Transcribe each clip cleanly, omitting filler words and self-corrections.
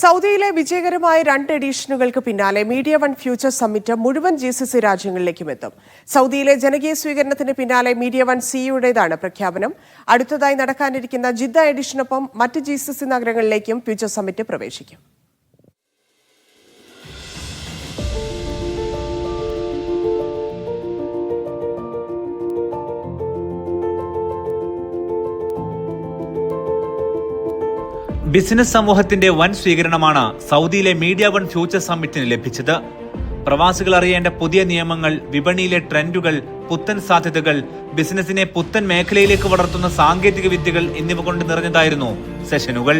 സൗദിയിലെ വിജയകരമായ 2 എഡിഷനുകൾക്ക് പിന്നാലെ മീഡിയ വൺ ഫ്യൂച്ചർ സമ്മിറ്റ് മുഴുവൻ GCC രാജ്യങ്ങളിലേക്കും എത്തും. സൗദിയിലെ ജനകീയ സ്വീകരണത്തിന് പിന്നാലെ മീഡിയ വൺ സിഇഒയുടേതാണ് പ്രഖ്യാപനം. അടുത്തതായി നടക്കാനിരിക്കുന്ന ജിദ്ദ എഡിഷനൊപ്പം മറ്റ് GCC നഗരങ്ങളിലേക്കും ഫ്യൂച്ചർ സമ്മിറ്റ് പ്രവേശിക്കും. ബിസിനസ് സമൂഹത്തിന്റെ വൻ സ്വീകരണമാണ് സൗദിയിലെ മീഡിയ വൺ ഫ്യൂച്ചർ സമ്മിറ്റിന് ലഭിച്ചത്. പ്രവാസികൾ അറിയേണ്ട പുതിയ നിയമങ്ങൾ, വിപണിയിലെ ട്രെൻഡുകൾ, പുത്തൻ സാധ്യതകൾ, ബിസിനസിനെ പുത്തൻ മേഖലയിലേക്ക് വളർത്തുന്ന സാങ്കേതിക വിദ്യകൾ എന്നിവ കൊണ്ട് നിറഞ്ഞതായിരുന്നു സെഷനുകൾ.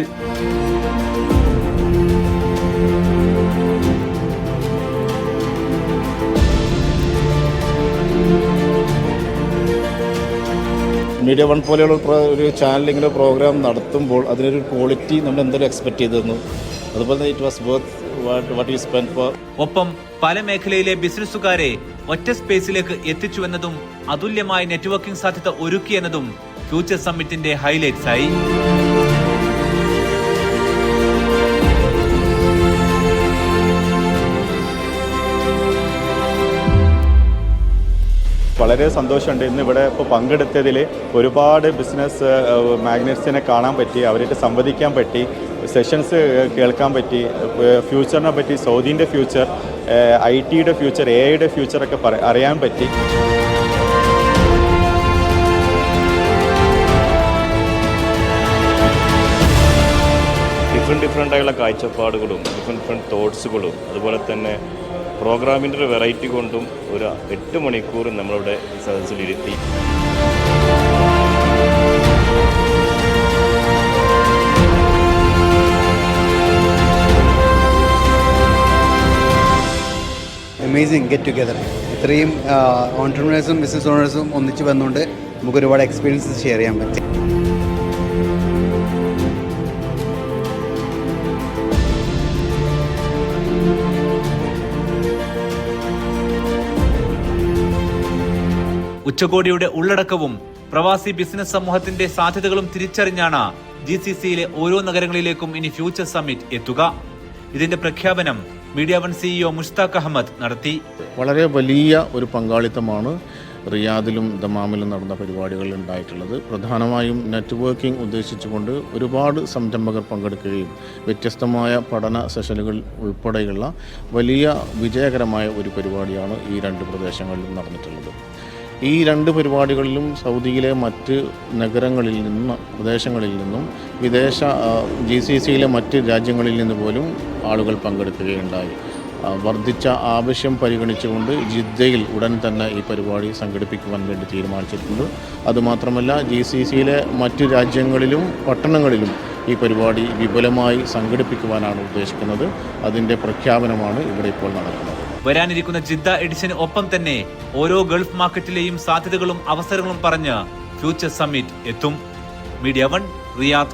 മീഡിയ വൺ പോലെയുള്ള ഒരു ചാനലിങ്ങനെ പ്രോഗ്രാം നടത്തുമ്പോൾ അതിനൊരു ക്വാളിറ്റി നമ്മൾ എന്തെങ്കിലും എക്സ്പെക്ട് ചെയ്തിരുന്നു. അതുപോലെ തന്നെ it was worth what you spend four. ഒപ്പം പല മേഖലയിലെ ബിസിനസ്സുകാരെ ഒറ്റ സ്പേസിലേക്ക് എത്തിച്ചുവെന്നതും അതുല്യമായ നെറ്റ്വർക്കിംഗ് സാധ്യത ഒരുക്കിയെന്നതും ഫ്യൂച്ചർ സമ്മിറ്റിന്റെ ഹൈലൈറ്റ്സ് ആയി. വളരെ സന്തോഷമുണ്ട്. ഇന്ന് ഇവിടെ ഇപ്പോൾ പങ്കെടുത്തതിൽ ഒരുപാട് ബിസിനസ് മാഗ്നറ്റ്സിനെ കാണാൻ പറ്റി, അവരായിട്ട് സംവദിക്കാൻ പറ്റി, സെഷൻസ് കേൾക്കാൻ പറ്റി, ഫ്യൂച്ചറിനെ പറ്റി, സൗദിൻ്റെ ഫ്യൂച്ചർ, IT-യുടെ ഫ്യൂച്ചർ, AI-യുടെ ഫ്യൂച്ചറൊക്കെ അറിയാൻ പറ്റി. ഡിഫറെൻ്റായുള്ള കാഴ്ചപ്പാടുകളും ഡിഫറെൻറ്റ് തോട്ട്സുകളും അതുപോലെ തന്നെ പ്രോഗ്രാമിൻ്റെ ഒരു വെറൈറ്റി കൊണ്ടും ഒരു 8 മണിക്കൂർ നമ്മളിവിടെ ഈ സദസ്സിലിരുത്തി. Amazing get together. ഇത്രയും ഓൺട്രപ്രണേഴ്സും ബിസിനസ് ഓണേഴ്സും ഒന്നിച്ച് വന്നുകൊണ്ട് നമുക്ക് ഒരുപാട് എക്സ്പീരിയൻസസ് ഷെയർ ചെയ്യാൻ പറ്റി. ഉച്ചകോടിയുടെ ഉള്ളടക്കവും പ്രവാസി ബിസിനസ് സമൂഹത്തിന്റെ സാധ്യതകളും തിരിച്ചറിഞ്ഞാണ് GCCയിലെ ഓരോ നഗരങ്ങളിലേക്കും ഇനി ഫ്യൂച്ചർ സമ്മിറ്റ് എത്തുക. ഇതിന്റെ പ്രഖ്യാപനം Media One CEO Mushtaq Ahmed നടത്തി. വളരെ വലിയ ഒരു പങ്കാളിത്തമാണ് റിയാദിലും ദമാമിലും നടന്ന പരിപാടികളിൽ ഉണ്ടായിട്ടുള്ളത്. പ്രധാനമായും നെറ്റ്വർക്കിംഗ് ഉദ്ദേശിച്ചുകൊണ്ട് ഒരുപാട് സംരംഭകർ പങ്കെടുക്കുകയും വ്യത്യസ്തമായ പഠന സെഷനുകൾ ഉൾപ്പെടെയുള്ള വലിയ വിജയകരമായ ഒരു പരിപാടിയാണ് ഈ 2 പ്രദേശങ്ങളിലും നടന്നിട്ടുള്ളത്. ഈ 2 പരിപാടികളിലും സൗദിയിലെ മറ്റ് നഗരങ്ങളിൽ നിന്നും പ്രദേശങ്ങളിൽ നിന്നും വിദേശ GCCയിലെ മറ്റ് രാജ്യങ്ങളിൽ നിന്ന് പോലും ആളുകൾ പങ്കെടുക്കുകയുണ്ടായി. വർദ്ധിച്ച ആവശ്യം പരിഗണിച്ചുകൊണ്ട് ജിദ്ദയിൽ ഉടൻ തന്നെ ഈ പരിപാടി സംഘടിപ്പിക്കുവാൻ വേണ്ടി തീരുമാനിച്ചിട്ടുണ്ട്. അതുമാത്രമല്ല GCCയിലെ മറ്റ് രാജ്യങ്ങളിലും പട്ടണങ്ങളിലും ഈ പരിപാടി വിപുലമായി സംഘടിപ്പിക്കുവാനാണ് ഉദ്ദേശിക്കുന്നത്. അതിൻ്റെ പ്രഖ്യാപനമാണ് ഇവിടെ ഇപ്പോൾ നടക്കുന്നത്. വരാനിരിക്കുന്ന ജിദ്ദ എഡിഷന് ഒപ്പം തന്നെ ഓരോ ഗൾഫ് മാർക്കറ്റിലെയും സാധ്യതകളും അവസരങ്ങളും പറഞ്ഞ് ഫ്യൂച്ചർ സമ്മിറ്റ് എത്തും. Media one, Riyadh.